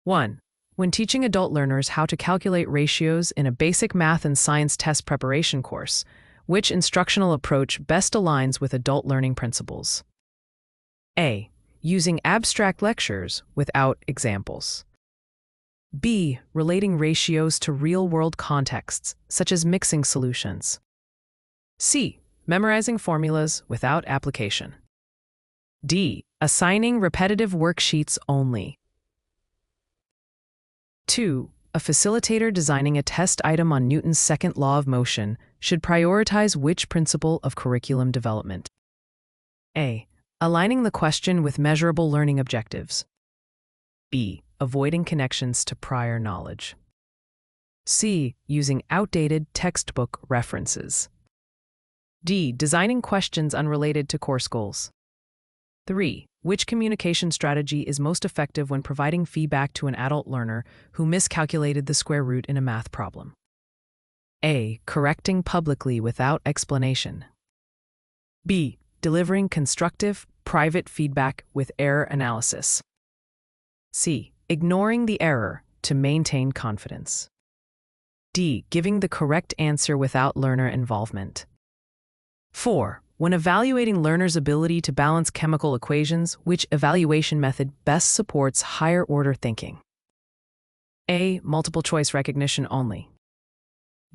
1. When teaching adult learners how to calculate ratios in a basic math and science test preparation course, which instructional approach best aligns with adult learning principles? A. Using abstract lectures without examples. B. Relating ratios to real-world contexts, such as mixing solutions. C. Memorizing formulas without application. D. Assigning repetitive worksheets only. 2. A facilitator designing a test item on Newton's second law of motion should prioritize which principle of curriculum development? A. Aligning the question with measurable learning objectives. B. Avoiding connections to prior knowledge. C. Using outdated textbook references. D. Designing questions unrelated to course goals. 3. Which communication strategy is most effective when providing feedback to an adult learner who miscalculated the square root in a math problem? A. Correcting publicly without explanation. B. Delivering constructive, private feedback with error analysis. C. Ignoring the error to maintain confidence. D. Giving the correct answer without learner involvement. 4. When evaluating learners' ability to balance chemical equations, which evaluation method best supports higher-order thinking? A. Multiple choice recognition only.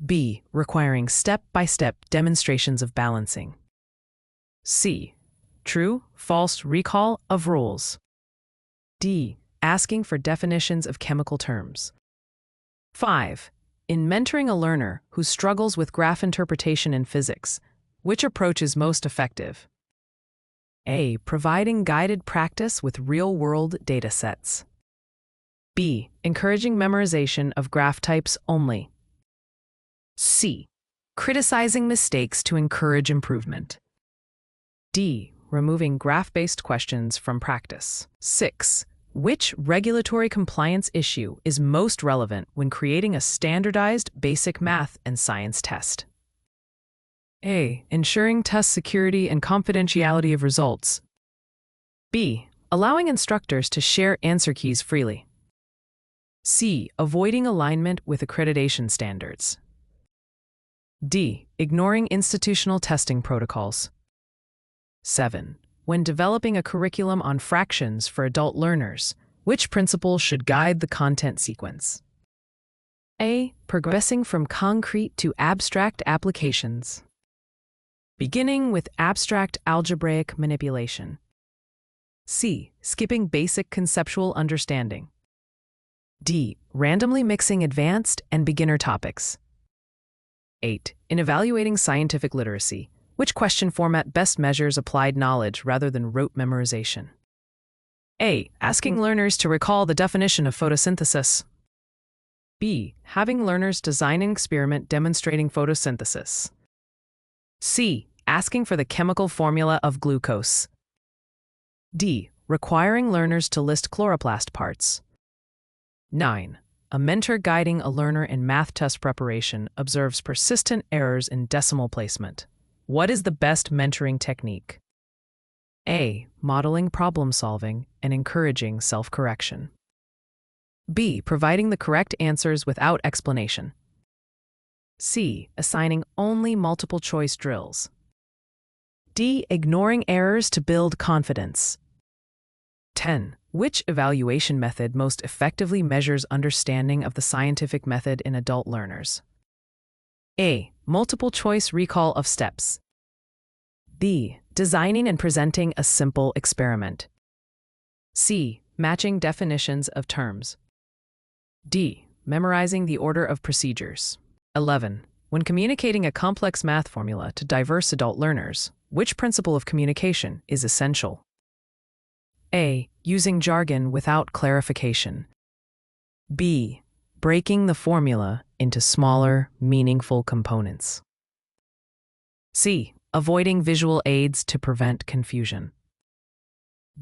B. Requiring step-by-step demonstrations of balancing. C. True, false recall of rules. D. Asking for definitions of chemical terms. 5. In mentoring a learner who struggles with graph interpretation in physics, which approach is most effective? A. Providing guided practice with real-world data sets. B. Encouraging memorization of graph types only. C. Criticizing mistakes to encourage improvement. D. Removing graph-based questions from practice. 6. Which regulatory compliance issue is most relevant when creating a standardized basic math and science test? A. Ensuring test security and confidentiality of results. B. Allowing instructors to share answer keys freely. C. Avoiding alignment with accreditation standards. D. Ignoring institutional testing protocols. 7. When developing a curriculum on fractions for adult learners, which principle should guide the content sequence? A. Progressing from concrete to abstract applications. Beginning with abstract algebraic manipulation. C. Skipping basic conceptual understanding. D. Randomly mixing advanced and beginner topics. 8. In evaluating scientific literacy, which question format best measures applied knowledge rather than rote memorization? A. Asking learners to recall the definition of photosynthesis. B. Having learners design an experiment demonstrating photosynthesis. C. Asking for the chemical formula of glucose. D. Requiring learners to list chloroplast parts. 9. A mentor guiding a learner in math test preparation observes persistent errors in decimal placement. What is the best mentoring technique? A. Modeling problem solving and encouraging self-correction. B. Providing the correct answers without explanation. C. Assigning only multiple choice drills. D. Ignoring errors to build confidence. 10. Which evaluation method most effectively measures understanding of the scientific method in adult learners? A. Multiple choice recall of steps. B. Designing and presenting a simple experiment. C. Matching definitions of terms. D. Memorizing the order of procedures. 11. When communicating a complex math formula to diverse adult learners, which principle of communication is essential? A. Using jargon without clarification. B. Breaking the formula into smaller, meaningful components. C. Avoiding visual aids to prevent confusion.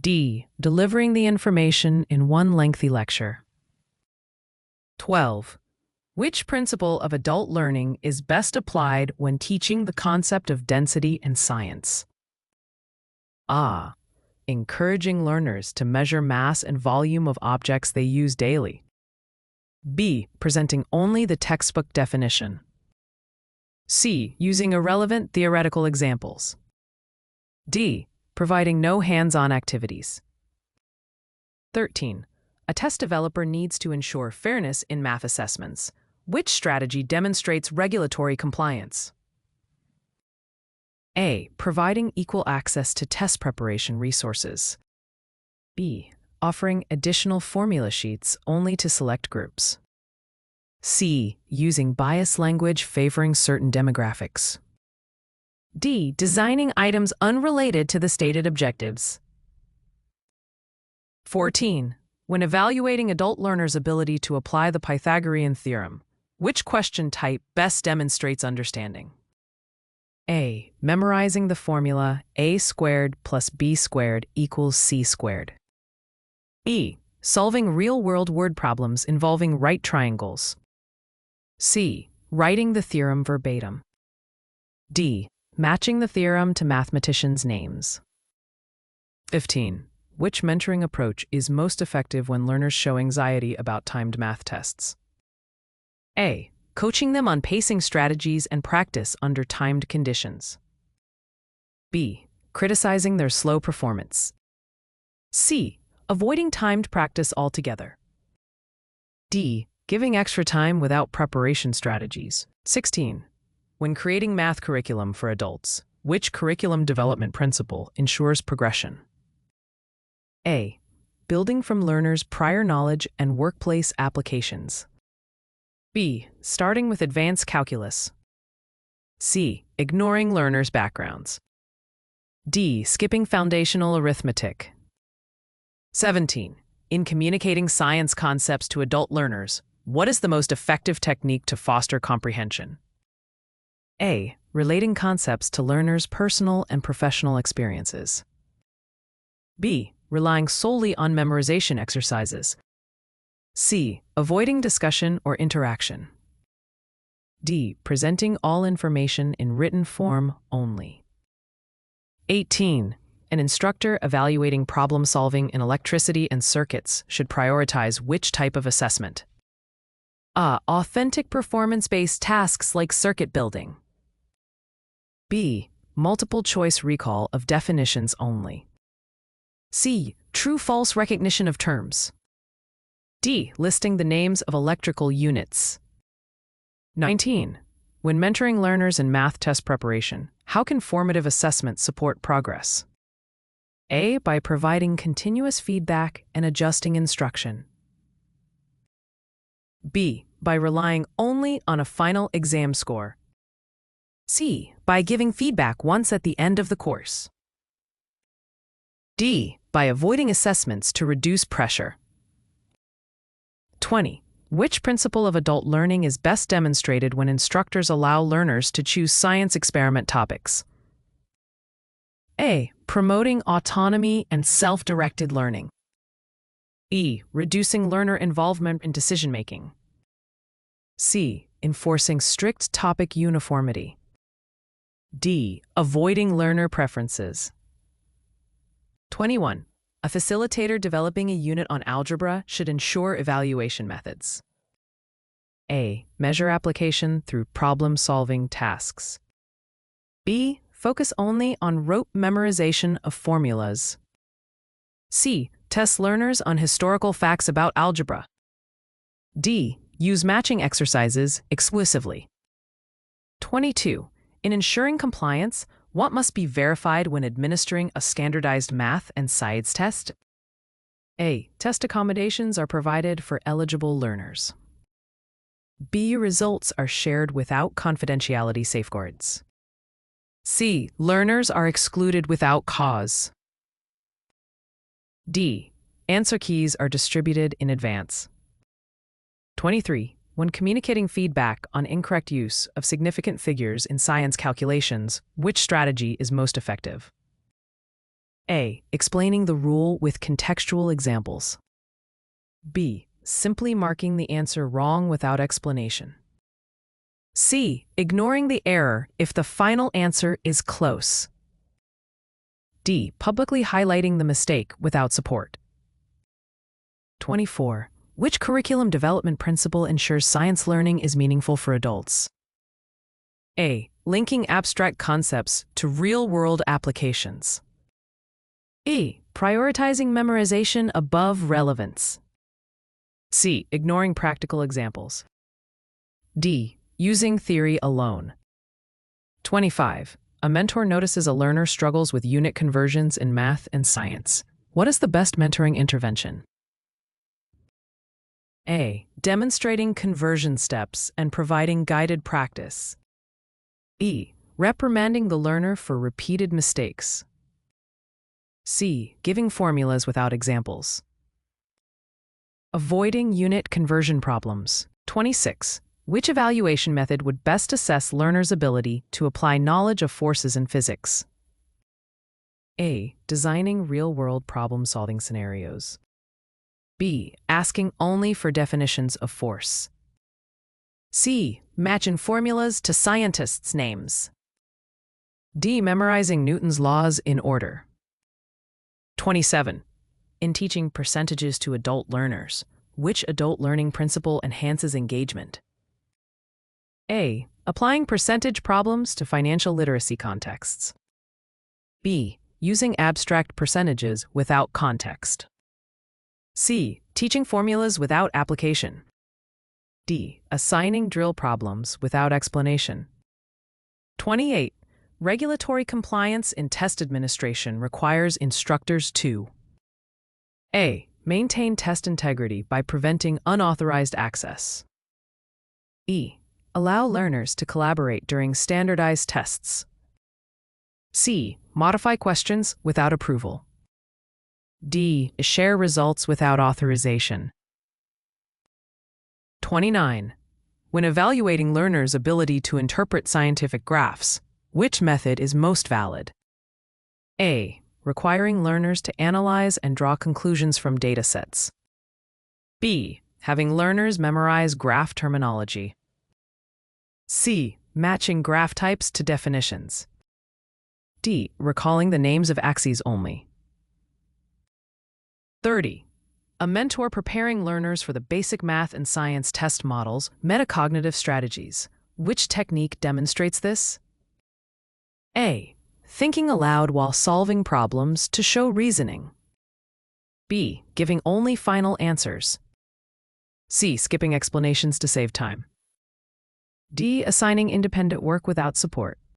D. Delivering the information in one lengthy lecture. 12. Which principle of adult learning is best applied when teaching the concept of density in science? A. Encouraging learners to measure mass and volume of objects they use daily. B. Presenting only the textbook definition. C. Using irrelevant theoretical examples. D. Providing no hands-on activities. 13. A test developer needs to ensure fairness in math assessments. Which strategy demonstrates regulatory compliance? A. Providing equal access to test preparation resources. B. Offering additional formula sheets only to select groups. C. Using biased language favoring certain demographics. D. Designing items unrelated to the stated objectives. 14. When evaluating adult learners' ability to apply the Pythagorean theorem, which question type best demonstrates understanding? A. Memorizing the formula a squared plus b squared equals c squared. B. Solving real-world word problems involving right triangles. C. Writing the theorem verbatim. D. Matching the theorem to mathematicians' names. 15. Which mentoring approach is most effective when learners show anxiety about timed math tests? A. Coaching them on pacing strategies and practice under timed conditions. B. Criticizing their slow performance. C. Avoiding timed practice altogether. D. Giving extra time without preparation strategies. 16. When creating math curriculum for adults, which curriculum development principle ensures progression? A. Building from learners' prior knowledge and workplace applications. B. Starting with advanced calculus. C. Ignoring learners' backgrounds. D. Skipping foundational arithmetic. 17. In communicating science concepts to adult learners, what is the most effective technique to foster comprehension? A. Relating concepts to learners' personal and professional experiences. B. Relying solely on memorization exercises. C. Avoiding discussion or interaction. D. Presenting all information in written form only. 18. An instructor evaluating problem-solving in electricity and circuits should prioritize which type of assessment? A. Authentic performance-based tasks like circuit building. B. Multiple-choice recall of definitions only. C. True-false recognition of terms. D. Listing the names of electrical units. 19. When mentoring learners in math test preparation, how can formative assessment support progress? A. By providing continuous feedback and adjusting instruction. B. By relying only on a final exam score. C. By giving feedback once at the end of the course. D. By avoiding assessments to reduce pressure. 20. Which principle of adult learning is best demonstrated when instructors allow learners to choose science experiment topics? A. Promoting autonomy and self-directed learning. B. Reducing learner involvement in decision-making. C. Enforcing strict topic uniformity. D. Avoiding learner preferences. 21. A facilitator developing a unit on algebra should ensure evaluation methods. A. Measure application through problem-solving tasks. B. Focus only on rote memorization of formulas. C. Test learners on historical facts about algebra. D. Use matching exercises exclusively. 22. In ensuring compliance, what must be verified when administering a standardized math and science test? A. Test accommodations are provided for eligible learners. B. Results are shared without confidentiality safeguards. C. Learners are excluded without cause. D. Answer keys are distributed in advance. 23. When communicating feedback on incorrect use of significant figures in science calculations, which strategy is most effective? A. Explaining the rule with contextual examples. B. Simply marking the answer wrong without explanation. C. Ignoring the error if the final answer is close. D. Publicly highlighting the mistake without support. 24. Which curriculum development principle ensures science learning is meaningful for adults? A. Linking abstract concepts to real-world applications. E. Prioritizing memorization above relevance. C. Ignoring practical examples. D. Using theory alone. 25. A mentor notices a learner struggles with unit conversions in math and science. What is the best mentoring intervention? A. Demonstrating conversion steps and providing guided practice. E. Reprimanding the learner for repeated mistakes. C. Giving formulas without examples. Avoiding unit conversion problems. 26. Which evaluation method would best assess learners' ability to apply knowledge of forces in physics? A. Designing real-world problem-solving scenarios. B. Asking only for definitions of force. C. Matching formulas to scientists' names. D. Memorizing Newton's laws in order. 27. In teaching percentages to adult learners, which adult learning principle enhances engagement? A. Applying percentage problems to financial literacy contexts. B. Using abstract percentages without context. C. Teaching formulas without application. D. Assigning drill problems without explanation. 28. Regulatory compliance in test administration requires instructors to A. Maintain test integrity by preventing unauthorized access. E. Allow learners to collaborate during standardized tests. C. Modify questions without approval. D. Share results without authorization. 29. When evaluating learners' ability to interpret scientific graphs, which method is most valid? A. Requiring learners to analyze and draw conclusions from datasets. B. Having learners memorize graph terminology. C. Matching graph types to definitions. D. Recalling the names of axes only. 30. A mentor preparing learners for the basic math and science test models, metacognitive strategies. Which technique demonstrates this? A. Thinking aloud while solving problems to show reasoning. B. Giving only final answers. C. Skipping explanations to save time. D. Assigning independent work without support.